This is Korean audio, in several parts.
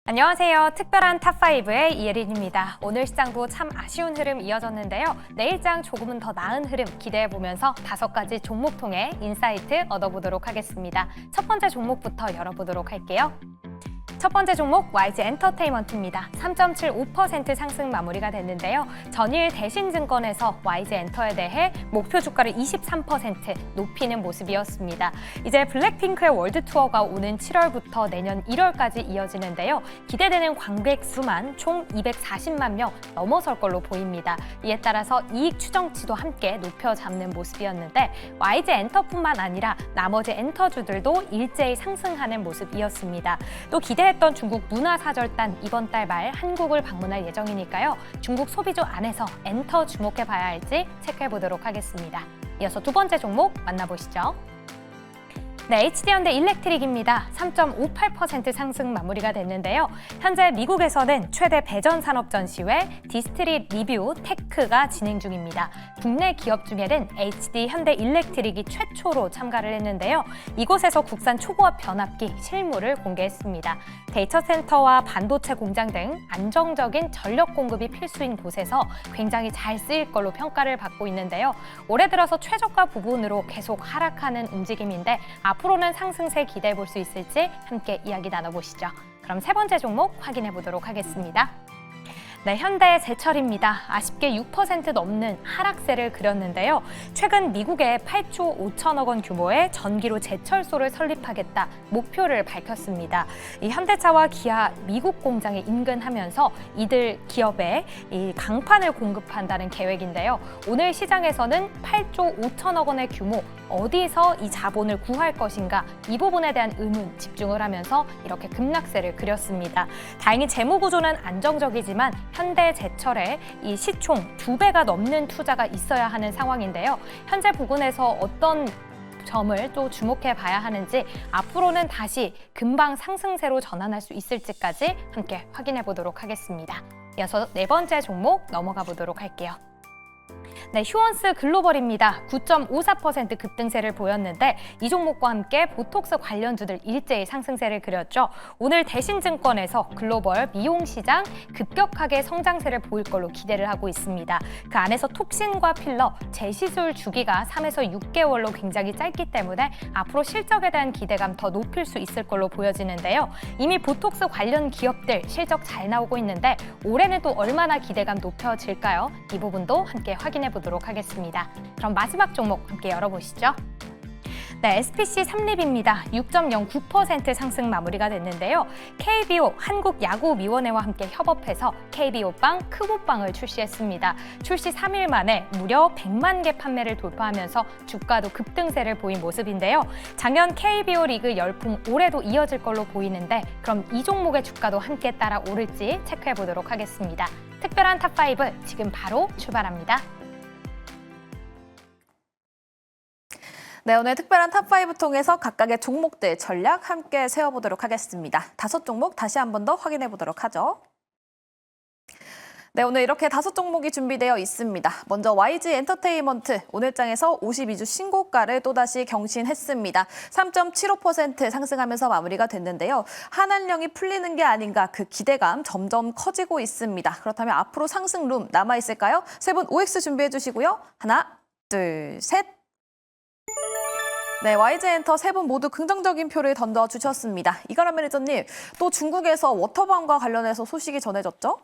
안녕하세요. 특별한 탑5의 이예린입니다. 오늘 시장도 참 아쉬운 흐름 이어졌는데요. 내일장 조금은 더 나은 흐름 기대해보면서 5가지 종목 통해 인사이트 얻어보도록 하겠습니다. 첫 번째 종목부터 열어보도록 할게요. 첫 번째 종목 YG 엔터테인먼트입니다. 3.75% 상승 마무리가 됐는데요. 전일 대신증권에서 YG 엔터에 대해 목표 주가를 23% 높이는 모습이었습니다. 이제 블랙핑크의 월드 투어가 오는 7월부터 내년 1월까지 이어지는데요. 기대되는 관객 수만 총 240만 명 넘어설 걸로 보입니다. 이에 따라서 이익 추정치도 함께 높여 잡는 모습이었는데 YG 엔터뿐만 아니라 나머지 엔터주들도 일제히 상승하는 모습이었습니다. 또 기대했던 중국 문화사절단 이번 달 말 한국을 방문할 예정이니까요. 중국 소비주 안에서 엔터 주목해봐야 할지 체크해보도록 하겠습니다. 이어서 두 번째 종목 만나보시죠. 네, HD현대 일렉트릭입니다. 3.58% 상승 마무리가 됐는데요. 현재 미국에서는 최대 배전 산업 전시회 디스트릿 리뷰 테크가 진행 중입니다. 국내 기업 중에는 HD 현대 일렉트릭이 최초로 참가를 했는데요. 이곳에서 국산 초고압 변압기 실무를 공개했습니다. 데이터 센터와 반도체 공장 등 안정적인 전력 공급이 필수인 곳에서 굉장히 잘 쓰일 걸로 평가를 받고 있는데요. 올해 들어서 최저가 부분으로 계속 하락하는 움직임인데 앞으로는 상승세 기대해 볼 수 있을지 함께 이야기 나눠보시죠. 그럼 세 번째 종목 확인해 보도록 하겠습니다. 네, 현대제철입니다. 아쉽게 6% 넘는 하락세를 그렸는데요. 최근 미국의 8조 5천억 원 규모의 전기로 제철소를 설립하겠다 목표를 밝혔습니다. 이 현대차와 기아 미국 공장에 인근하면서 이들 기업에 이 강판을 공급한다는 계획인데요. 오늘 시장에서는 8조 5천억 원의 규모 어디서 이 자본을 구할 것인가 이 부분에 대한 의문 집중을 하면서 이렇게 급락세를 그렸습니다. 다행히 재무 구조는 안정적이지만 현대제철에 이 시총 2배가 넘는 투자가 있어야 하는 상황인데요. 현재 부근에서 어떤 점을 또 주목해 봐야 하는지 앞으로는 다시 금방 상승세로 전환할 수 있을지까지 함께 확인해 보도록 하겠습니다. 이어서 네 번째 종목 넘어가 보도록 할게요. 네, 휴원스 글로벌입니다. 9.54% 급등세를 보였는데 이 종목과 함께 보톡스 관련주들 일제히 상승세를 그렸죠. 오늘 대신증권에서 글로벌 미용 시장 급격하게 성장세를 보일 걸로 기대를 하고 있습니다. 그 안에서 톡신과 필러, 재시술 주기가 3에서 6개월로 굉장히 짧기 때문에 앞으로 실적에 대한 기대감 더 높일 수 있을 걸로 보여지는데요. 이미 보톡스 관련 기업들 실적 잘 나오고 있는데 올해는 또 얼마나 기대감 높여질까요? 이 부분도 함께 확인해 보도록 하겠습니다. 그럼 마지막 종목 함께 열어보시죠. 네, SPC 삼립입니다. 6.09% 상승 마무리가 됐는데요. KBO 한국야구위원회와 함께 협업해서 KBO빵 크보빵을 출시했습니다. 출시 3일 만에 무려 100만 개 판매를 돌파하면서 주가도 급등세를 보인 모습인데요. 작년 KBO 리그 열풍 올해도 이어질 걸로 보이는데 그럼 이 종목의 주가도 함께 따라 오를지 체크해 보도록 하겠습니다. 특별한 탑5 지금 바로 출발합니다. 네, 오늘 특별한 탑5 통해서 각각의 종목들 전략 함께 세워보도록 하겠습니다. 5종목 다시 한 번 더 확인해 보도록 하죠. 네, 오늘 이렇게 5종목이 준비되어 있습니다. 먼저 YG 엔터테인먼트 오늘 장에서 52주 신고가를 또다시 경신했습니다. 3.75% 상승하면서 마무리가 됐는데요. 한한령이 풀리는 게 아닌가 그 기대감 점점 커지고 있습니다. 그렇다면 앞으로 상승 룸 남아있을까요? 세 분 OX 준비해 주시고요. 하나, 둘, 셋. 네, YG엔터 세 분 모두 긍정적인 표를 던져주셨습니다. 이가람 매니저님, 또 중국에서 워터밤과 관련해서 소식이 전해졌죠?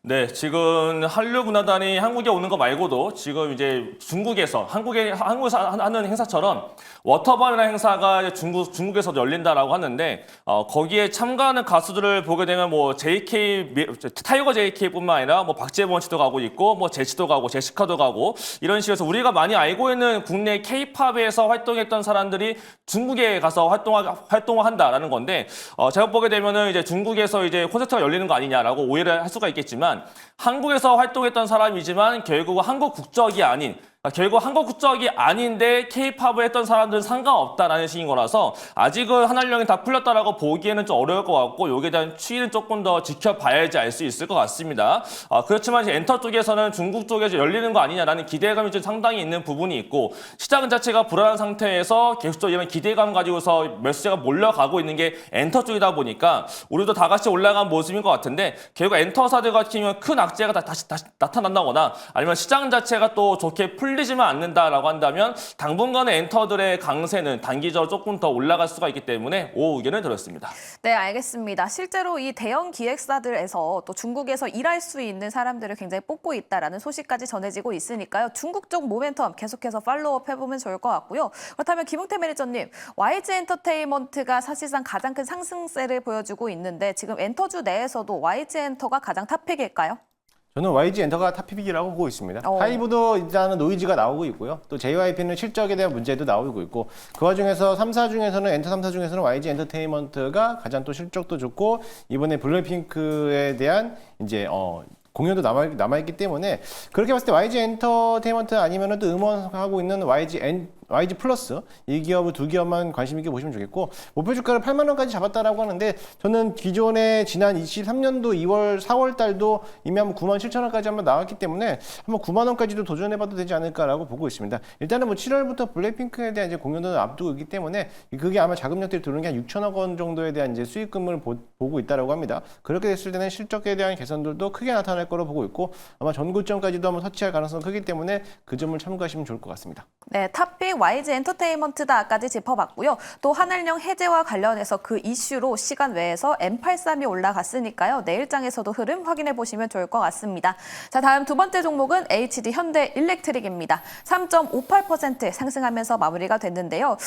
네, 지금 한류문화단이 한국에 오는 거 말고도 지금 이제 중국에서 한국에서 하는 행사처럼 워터밤이라는 행사가 중국에서 열린다라고 하는데 거기에 참가하는 가수들을 보게 되면 뭐 타이거 JK뿐만 아니라 뭐 박재범 씨도 가고 있고 뭐 제시도 가고 제시카도 가고 이런 식으로 해서 우리가 많이 알고 있는 국내 K-팝에서 활동했던 사람들이 중국에 가서 활동을 한다라는 건데 제가 보게 되면은 이제 중국에서 이제 콘서트가 열리는 거 아니냐라고 오해를 할 수가 있겠지만 한국에서 활동했던 사람이지만 결국은 한국 국적이 아닌 결국 한국 국적이 아닌데 K-팝을 했던 사람들은 상관없다라는 식인 거라서 아직은 한한령이 다 풀렸다라고 보기에는 좀 어려울 것 같고 여기에 대한 추이는 조금 더 지켜봐야지 알 수 있을 것 같습니다. 그렇지만 이제 엔터 쪽에서는 중국 쪽에서 열리는 거 아니냐라는 기대감이 좀 상당히 있는 부분이 있고 시장 자체가 불안한 상태에서 계속적으로 이런 기대감 가지고서 매수세가 몰려가고 있는 게 엔터 쪽이다 보니까 우리도 다 같이 올라간 모습인 것 같은데 결국 엔터사들 같은 경우는 큰 악재가 다시 나타난다거나 아니면 시장 자체가 또 좋게 풀리지만 않는다라고 한다면 당분간의 엔터들의 강세는 단기적으로 조금 더 올라갈 수가 있기 때문에 오 의견을 드렸습니다. 네, 알겠습니다. 실제로 이 대형 기획사들에서 또 중국에서 일할 수 있는 사람들을 굉장히 뽑고 있다라는 소식까지 전해지고 있으니까요. 중국 쪽 모멘텀 계속해서 팔로우업 해보면 좋을 것 같고요. 그렇다면 김웅태 매니저님, YG 엔터테인먼트가 사실상 가장 큰 상승세를 보여주고 있는데 지금 엔터주 내에서도 YG 엔터가 가장 탑픽일까요? 저는 YG 엔터가 탑픽이라고 보고 있습니다. 하이브도 일단은 노이즈가 나오고 있고요. 또 JYP는 실적에 대한 문제도 나오고 있고 그 와중에서 3사 중에서는 엔터 3사 중에서는 YG 엔터테인먼트가 가장 또 실적도 좋고 이번에 블랙핑크에 대한 이제 공연도 남아있기 때문에 그렇게 봤을 때 YG 엔터테인먼트 아니면은 또 음원하고 있는 YG 플러스 이 기업을 두 기업만 관심 있게 보시면 좋겠고 목표 주가를 8만 원까지 잡았다라고 하는데 저는 기존에 지난 23년도 2월 4월 달도 이미 한번 9만 7천 원까지 한번 나왔기 때문에 한번 9만 원까지도 도전해봐도 되지 않을까라고 보고 있습니다. 일단은 뭐 7월부터 블랙핑크에 대한 이제 공연도 앞두고 있기 때문에 그게 아마 자금력들이 들어오는 게 한 6천억 원 정도에 대한 이제 수익금을 보고 있다라고 합니다. 그렇게 됐을 때는 실적에 대한 개선들도 크게 나타날 거로 보고 있고 아마 전고점까지도 한번 터치할 가능성이 크기 때문에 그 점을 참고하시면 좋을 것 같습니다. 네, 탑픽 YG 엔터테인먼트다까지 짚어봤고요. 또 한한령 해제와 관련해서 그 이슈로 시간 외에서 M83이 올라갔으니까요. 내일장에서도 흐름 확인해 보시면 좋을 것 같습니다. 자, 다음 두 번째 종목은 HD 현대 일렉트릭입니다. 3.58% 상승하면서 마무리가 됐는데요.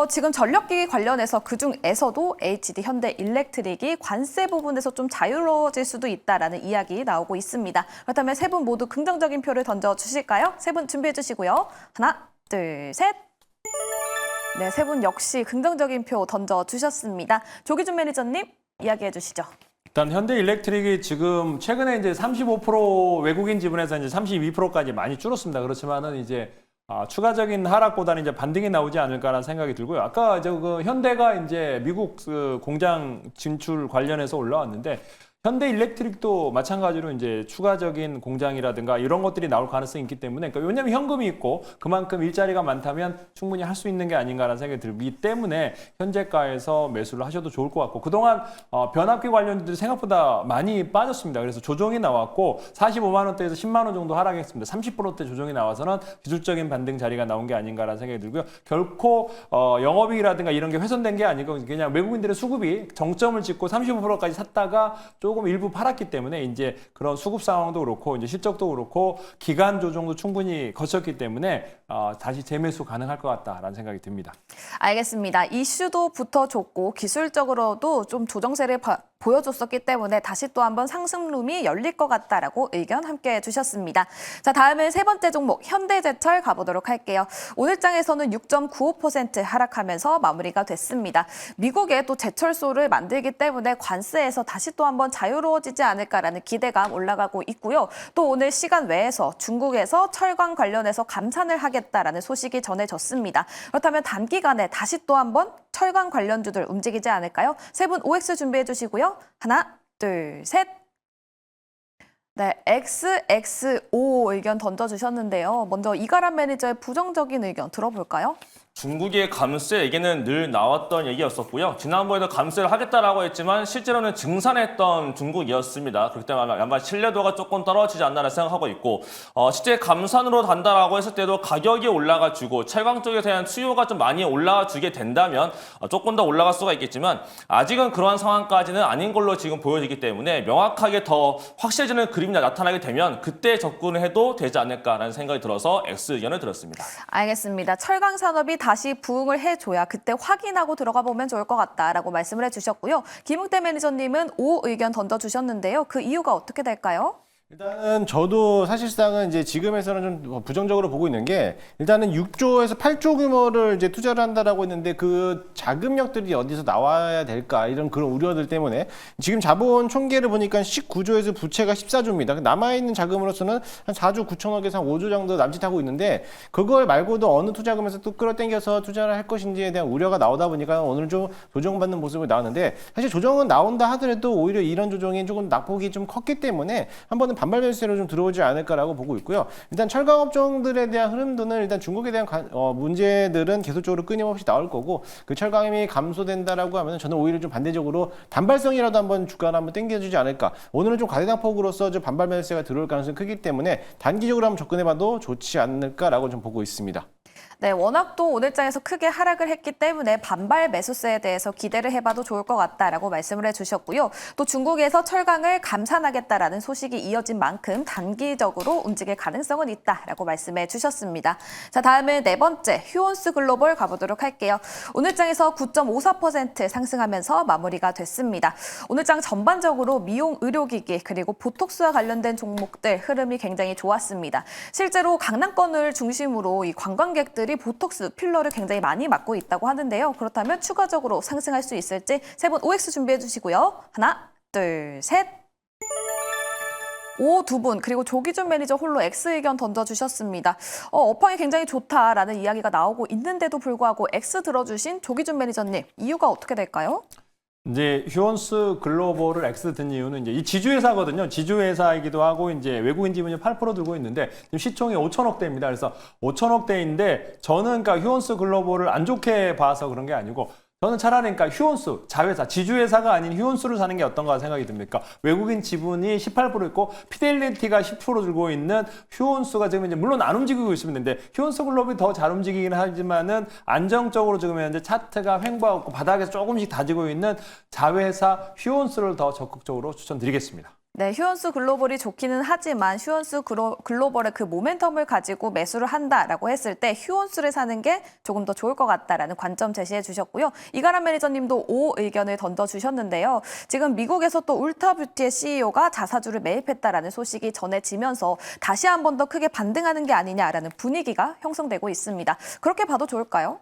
지금 전력기기 관련해서 그중에서도 HD 현대 일렉트릭이 관세 부분에서 좀 자유로워질 수도 있다라는 이야기 나오고 있습니다. 그렇다면 세 분 모두 긍정적인 표를 던져주실까요? 세 분 준비해 주시고요. 하나, 둘, 셋. 네, 세 분 역시 긍정적인 표 던져주셨습니다. 조기준 매니저님, 이야기해 주시죠. 일단 현대일렉트릭이 지금 최근에 이제 35% 외국인 지분에서 이제 32%까지 많이 줄었습니다. 그렇지만은 이제 추가적인 하락보다는 이제 반등이 나오지 않을까라는 생각이 들고요. 아까 그 현대가 이제 미국 그 공장 진출 관련해서 올라왔는데 현대일렉트릭도 마찬가지로 이제 추가적인 공장이라든가 이런 것들이 나올 가능성이 있기 때문에 그러니까 왜냐하면 현금이 있고 그만큼 일자리가 많다면 충분히 할 수 있는 게 아닌가라는 생각이 들기 때문에 현재가에서 매수를 하셔도 좋을 것 같고 그동안 변압기 관련주들이 생각보다 많이 빠졌습니다. 그래서 조정이 나왔고 45만 원대에서 10만 원 정도 하락했습니다. 30%대 조정이 나와서는 기술적인 반등 자리가 나온 게 아닌가라는 생각이 들고요. 결코 영업이익이라든가 이런 게 훼손된 게 아니고 그냥 외국인들의 수급이 정점을 찍고 35%까지 샀다가 조금 일부 팔았기 때문에 이제 그런 수급 상황도 그렇고 이제 실적도 그렇고 기간 조정도 충분히 거쳤기 때문에 다시 재매수 가능할 것 같다라는 생각이 듭니다. 알겠습니다. 이슈도 붙어줬고 기술적으로도 좀 조정세를 보여줬었기 때문에 다시 또 한번 상승룸이 열릴 것 같다라고 의견 함께 해주셨습니다. 자, 다음은 세 번째 종목 현대제철 가보도록 할게요. 오늘 장에서는 6.95% 하락하면서 마무리가 됐습니다. 미국에 또 제철소를 만들기 때문에 관세에서 다시 또 한번 자유로워지지 않을까라는 기대감 올라가고 있고요. 또 오늘 시간 외에서 중국에서 철강 관련해서 감산을 하겠다라는 소식이 전해졌습니다. 그렇다면 단기간에 다시 또 한번 철강 관련주들 움직이지 않을까요? 세 분 OX 준비해 주시고요. 하나, 둘, 셋. 네, XXO 의견 던져주셨는데요. 먼저 이가람 매니저의 부정적인 의견 들어볼까요? 중국의 감세 얘기는 늘 나왔던 얘기였었고요. 지난번에도 감세를 하겠다라고 했지만 실제로는 증산했던 중국이었습니다. 그렇기 때문에 아마 신뢰도가 조금 떨어지지 않나라 생각하고 있고 실제 감산으로 간다라고 했을 때도 가격이 올라가지고 철강 쪽에 대한 수요가 좀 많이 올라가주게 된다면 조금 더 올라갈 수가 있겠지만 아직은 그러한 상황까지는 아닌 걸로 지금 보여지기 때문에 명확하게 더 확실해지는 그림이 나타나게 되면 그때 접근을 해도 되지 않을까라는 생각이 들어서 X 의견을 들었습니다. 알겠습니다. 철강 산업이 다시 부응을 해줘야 그때 확인하고 들어가 보면 좋을 것 같다라고 말씀을 해주셨고요. 김웅태 매니저님은 O 의견 던져주셨는데요. 그 이유가 어떻게 될까요? 일단은 저도 사실상은 이제 지금에서는 좀 부정적으로 보고 있는 게 일단은 6조에서 8조 규모를 이제 투자를 한다라고 했는데 그 자금력들이 어디서 나와야 될까 이런 그런 우려들 때문에 지금 자본 총계를 보니까 19조에서 부채가 14조입니다. 남아있는 자금으로서는 한 4조 9천억에서 한 5조 정도 남짓하고 있는데 그걸 말고도 어느 투자금에서 또 끌어당겨서 투자를 할 것인지에 대한 우려가 나오다 보니까 오늘 좀 조정받는 모습이 나왔는데 사실 조정은 나온다 하더라도 오히려 이런 조정이 조금 낙폭이 좀 컸기 때문에 한 번은 반발 매수세로 좀 들어오지 않을까라고 보고 있고요. 일단 철강 업종들에 대한 흐름도는 일단 중국에 대한 문제들은 계속적으로 끊임없이 나올 거고 그 철강이 감소된다라고 하면 저는 오히려 좀 반대적으로 단발성이라도 한번 주가를 한번 당겨주지 않을까. 오늘은 좀 가대당폭으로서 좀 반발 매수세가 들어올 가능성이 크기 때문에 단기적으로 한번 접근해봐도 좋지 않을까라고 좀 보고 있습니다. 네, 워낙 또 오늘장에서 크게 하락을 했기 때문에 반발 매수세에 대해서 기대를 해봐도 좋을 것 같다라고 말씀을 해주셨고요. 또 중국에서 철강을 감산하겠다라는 소식이 이어진 만큼 단기적으로 움직일 가능성은 있다라고 말씀해 주셨습니다. 자, 다음은 네 번째 휴온스 글로벌 가보도록 할게요. 오늘장에서 9.54% 상승하면서 마무리가 됐습니다. 오늘장 전반적으로 미용 의료기기 그리고 보톡스와 관련된 종목들 흐름이 굉장히 좋았습니다. 실제로 강남권을 중심으로 이 관광객들이 보톡스 필러를 굉장히 많이 맞고 있다고 하는데요. 그렇다면 추가적으로 상승할 수 있을지 세 분 OX 준비해 주시고요. 하나, 둘, 셋. 오, 두 분, 그리고 조기준 매니저 홀로 X 의견 던져주셨습니다. 업황이 굉장히 좋다라는 이야기가 나오고 있는데도 불구하고 X 들어주신 조기준 매니저님, 이유가 어떻게 될까요? 이제 휴온스 글로벌을 X 든 이유는 이제 이 지주회사거든요. 지주회사이기도 하고 이제 외국인 지분이 8% 들고 있는데 지금 시총이 5천억대입니다. 그래서 5천억대인데 저는 그러니까 휴온스 글로벌을 안 좋게 봐서 그런 게 아니고 저는 차라리 그러니까 휴온스, 자회사, 지주회사가 아닌 휴온스를 사는 게 어떤가 생각이 듭니까? 외국인 지분이 18% 있고 피델리티가 10% 들고 있는 휴온스가 지금 이제 물론 안 움직이고 있습니다. 휴온스 글로벌이 더 잘 움직이긴 하지만은 안정적으로 지금 현재 차트가 횡보하고 바닥에서 조금씩 다지고 있는 자회사 휴온스를 더 적극적으로 추천드리겠습니다. 네, 휴온스 글로벌이 좋기는 하지만 휴온스 글로벌의 그 모멘텀을 가지고 매수를 한다라고 했을 때 휴온스를 사는 게 조금 더 좋을 것 같다라는 관점 제시해 주셨고요. 이가람 매니저님도 O 의견을 던져주셨는데요. 지금 미국에서 또 울타뷰티의 CEO가 자사주를 매입했다라는 소식이 전해지면서 다시 한 번 더 크게 반등하는 게 아니냐라는 분위기가 형성되고 있습니다. 그렇게 봐도 좋을까요?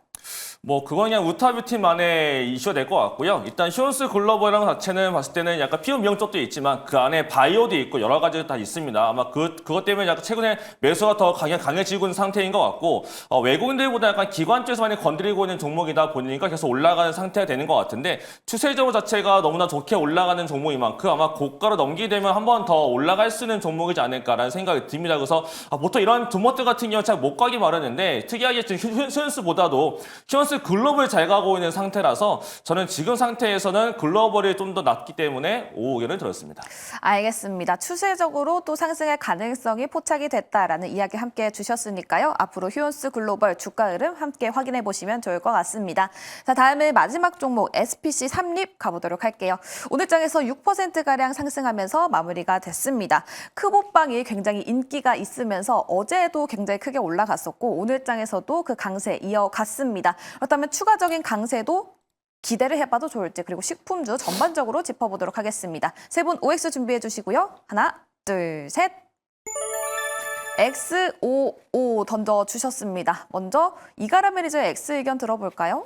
뭐 그건 그냥 우타뷰티만의 이슈가 될 것 같고요. 일단 휴온스 글로벌이라는 것 자체는 봤을 때는 약간 피부 미용 쪽도 있지만 그 안에 바이오도 있고 여러 가지가 다 있습니다. 아마 그것 때문에 약간 최근에 매수가 더 강해지고 있는 상태인 것 같고 외국인들보다 약간 기관 쪽에서 많이 건드리고 있는 종목이다 보니까 계속 올라가는 상태가 되는 것 같은데 추세적으로 자체가 너무나 좋게 올라가는 종목인 만큼 아마 고가로 넘기게 되면 한 번 더 올라갈 수 있는 종목이지 않을까라는 생각이 듭니다. 그래서 보통 이런 종목들 같은 경우 잘 못 가기 마련인데 특이하게 지금 휴온스보다도 휴온스 글로벌이 잘 가고 있는 상태라서 저는 지금 상태에서는 글로벌이 좀 더 낮기 때문에 O 의견을 들었습니다. 알겠습니다. 추세적으로 또 상승의 가능성이 포착이 됐다라는 이야기 함께 해주셨으니까요. 앞으로 휴온스 글로벌 주가 흐름 함께 확인해 보시면 좋을 것 같습니다. 자, 다음은 마지막 종목 SPC 삼립 가보도록 할게요. 오늘장에서 6%가량 상승하면서 마무리가 됐습니다. 크보빵이 굉장히 인기가 있으면서 어제도 굉장히 크게 올라갔었고 오늘장에서도 그 강세 이어갔습니다. 그렇다면 추가적인 강세도 기대를 해봐도 좋을지 그리고 식품주 전반적으로 짚어보도록 하겠습니다. 세 분 OX 준비해 주시고요. 하나, 둘, 셋. XOO 던져주셨습니다. 먼저 이가람 매니저의 X 의견 들어볼까요?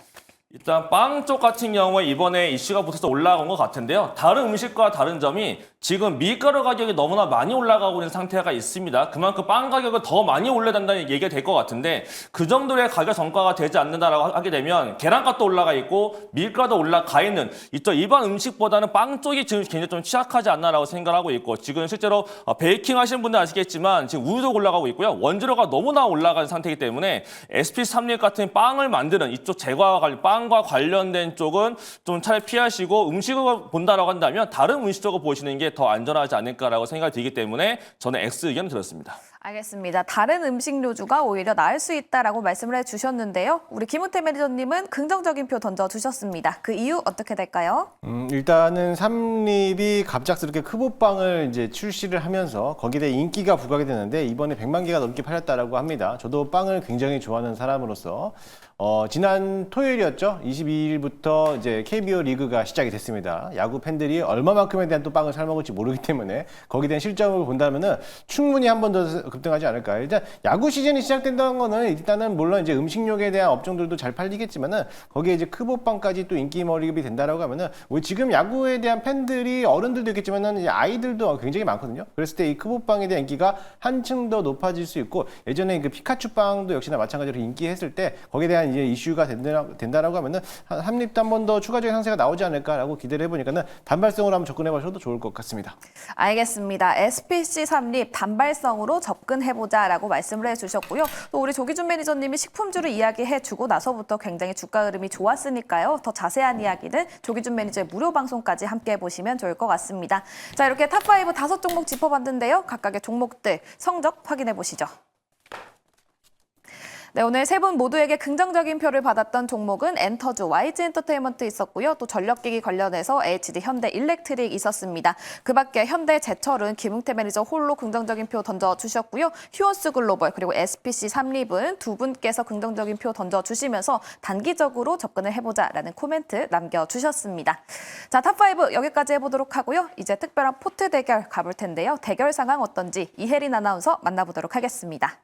일단 빵 쪽 같은 경우에 이번에 이슈가 붙어서 올라간 것 같은데요. 다른 음식과 다른 점이 지금 밀가루 가격이 너무나 많이 올라가고 있는 상태가 있습니다. 그만큼 빵 가격을 더 많이 올려야 된다는 얘기가 될 것 같은데 그 정도의 가격 전가가 되지 않는다라고 하게 되면 계란값도 올라가 있고 밀가루도 올라가 있는 이쪽 일반 음식보다는 빵 쪽이 지금 굉장히 좀 취약하지 않나라고 생각하고 있고 지금 실제로 베이킹 하시는 분들 아시겠지만 지금 우유도 올라가고 있고요. 원재료가 너무나 올라간 상태이기 때문에 SP3립 같은 빵을 만드는 이쪽 제과와 빵과 관련된 쪽은 좀 차라리 피하시고 음식을 본다라고 한다면 다른 음식 쪽을 보시는 게 더 안전하지 않을까라고 생각이 들기 때문에 저는 X 의견을 들었습니다. 알겠습니다. 다른 음식료주가 오히려 나을 수 있다라고 말씀을 해주셨는데요. 우리 김우태 매니저님은 긍정적인 표 던져주셨습니다. 그 이유 어떻게 될까요? 일단은 삼립이 갑작스럽게 크보빵을 이제 출시를 하면서 거기에 대해 인기가 부각이 되는데 이번에 100만 개가 넘게 팔렸다라고 합니다. 저도 빵을 굉장히 좋아하는 사람으로서 지난 토요일이었죠. 22일이죠. 22일부터 이제 KBO 리그가 시작이 됐습니다. 야구 팬들이 얼마만큼에 대한 또 빵을 사 먹을지 모르기 때문에 거기에 대한 실적을 본다면은 충분히 한 번 더 급등하지 않을까. 일단 야구 시즌이 시작된다는 거는 일단은 물론 이제 음식료에 대한 업종들도 잘 팔리겠지만은 거기에 이제 크보빵까지 또 인기몰입이 된다라고 하면은 우리 지금 야구에 대한 팬들이 어른들도 있겠지만은 이제 아이들도 굉장히 많거든요. 그랬을 때 이 크보빵에 대한 인기가 한층 더 높아질 수 있고 예전에 그 피카츄빵도 역시나 마찬가지로 인기했을 때 거기에 대한 이제 이슈가 된다라고 하면은 한립도 한 번 더 추가적인 상세가 나오지 않을까라고 기대를 해보니까는 단발성으로 한번 접근해 보셔도 좋을 것 같습니다. 알겠습니다. SPC 삼립 단발성으로 접근해보자라고 말씀을 해주셨고요. 또 우리 조기준 매니저님이 식품주를 이야기해주고 나서부터 굉장히 주가 흐름이 좋았으니까요. 더 자세한 이야기는 조기준 매니저의 무료 방송까지 함께 보시면 좋을 것 같습니다. 자, 이렇게 탑5 5종목 짚어봤는데요. 각각의 종목들 성적 확인해 보시죠. 네, 오늘 세 분 모두에게 긍정적인 표를 받았던 종목은 엔터주, YG엔터테인먼트 있었고요. 또 전력기기 관련해서 HD 현대일렉트릭 있었습니다. 그 밖에 현대제철은 김웅태 매니저 홀로 긍정적인 표 던져주셨고요. 휴어스 글로벌 그리고 SPC 삼립은 두 분께서 긍정적인 표 던져주시면서 단기적으로 접근을 해보자라는 코멘트 남겨주셨습니다. 자, 탑5 여기까지 해보도록 하고요. 이제 특별한 포트 대결 가볼 텐데요. 대결 상황 어떤지 이혜린 아나운서 만나보도록 하겠습니다.